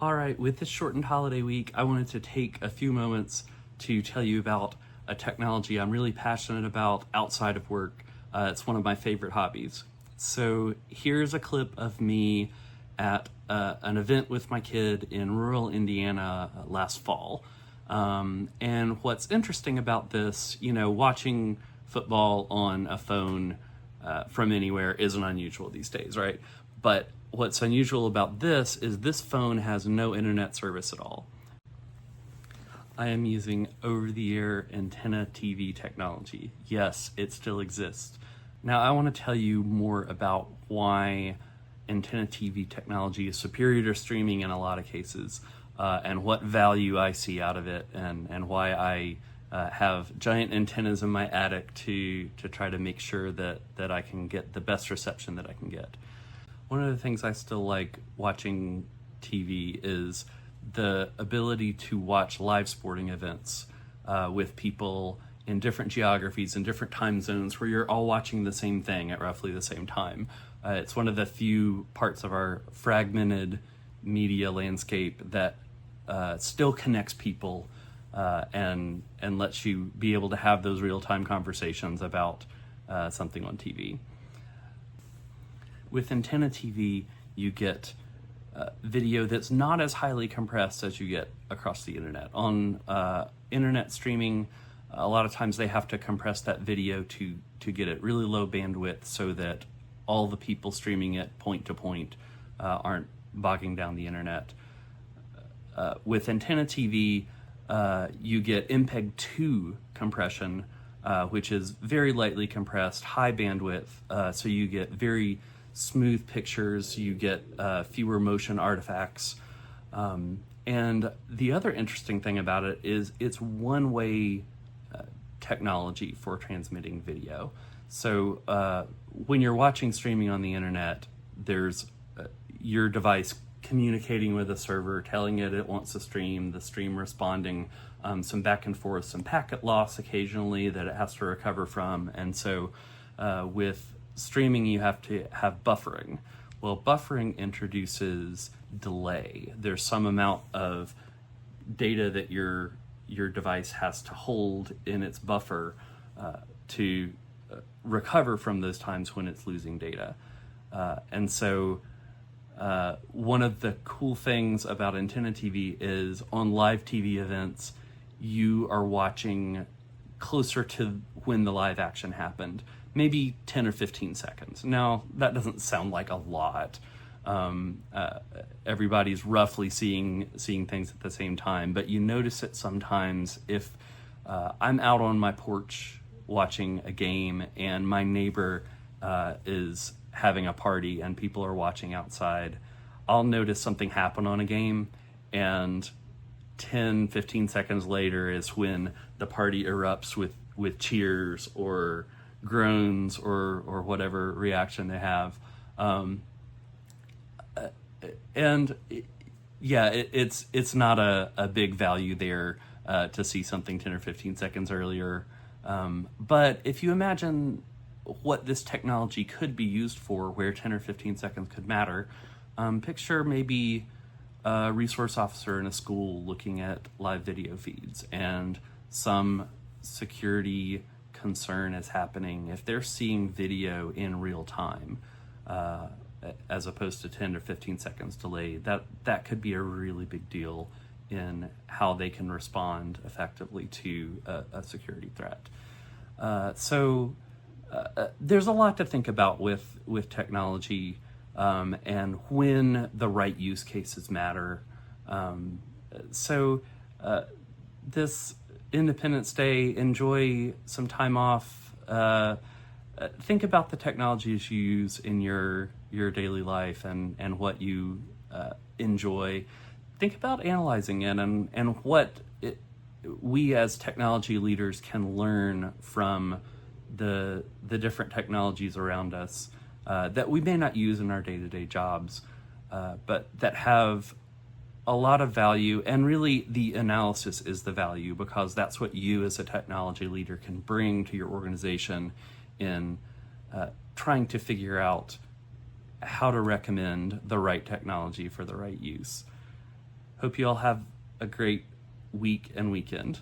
All right, with this shortened holiday week, I wanted to take a few moments to tell you about a technology I'm really passionate about outside of work. It's one of my favorite hobbies. So here's a clip of me at an event with my kid in rural Indiana last fall. And what's interesting about this, watching football on a phone from anywhere isn't unusual these days, right? But what's unusual about this is this phone has no internet service at all. I am using over-the-air antenna TV technology. Yes, it still exists. Now I want to tell you more about why antenna TV technology is superior to streaming in a lot of cases, and what value I see out of it, and why I have giant antennas in my attic to try to make sure that I can get the best reception that I can get. One of the things I still like watching TV is the ability to watch live sporting events with people in different geographies and different time zones where you're all watching the same thing at roughly the same time. It's one of the few parts of our fragmented media landscape that still connects people and lets you be able to have those real-time conversations about something on TV. With antenna TV, you get video that's not as highly compressed as you get across the internet. On internet streaming, a lot of times they have to compress that video to get it really low bandwidth so that all the people streaming it point to point aren't bogging down the internet. With antenna TV, you get MPEG-2 compression, which is very lightly compressed, high bandwidth, so you get very smooth pictures, you get fewer motion artifacts. And the other interesting thing about it is it's one-way technology for transmitting video. So when you're watching streaming on the internet, there's your device communicating with a server, telling it wants to stream, the stream responding, some back and forth, some packet loss occasionally that it has to recover from. And so with streaming, you have to have buffering. Well, buffering introduces delay. There's some amount of data that your device has to hold in its buffer to recover from those times when it's losing data. And so one of the cool things about antenna TV is on live TV events, you are watching closer to when the live action happened, maybe 10 or 15 seconds. Now, that doesn't sound like a lot. Everybody's roughly seeing things at the same time, but you notice it sometimes if I'm out on my porch watching a game and my neighbor is having a party and people are watching outside. I'll notice something happen on a game, and 10, 15 seconds later is when the party erupts with cheers or groans or whatever reaction they have. It's not a big value there to see something 10 or 15 seconds earlier. But if you imagine what this technology could be used for, where 10 or 15 seconds could matter, picture maybe a resource officer in a school looking at live video feeds and some security concern is happening. If they're seeing video in real time, as opposed to 10 or 15 seconds delay, that could be a really big deal in how they can respond effectively to a security threat. So there's a lot to think about with technology and when the right use cases matter. This Independence Day, enjoy some time off. Think about the technologies you use in your daily life and what you enjoy. Think about analyzing it and what we as technology leaders can learn from the different technologies around us that we may not use in our day-to-day jobs, but that have a lot of value. And really the analysis is the value, because that's what you as a technology leader can bring to your organization in trying to figure out how to recommend the right technology for the right use. Hope you all have a great week and weekend.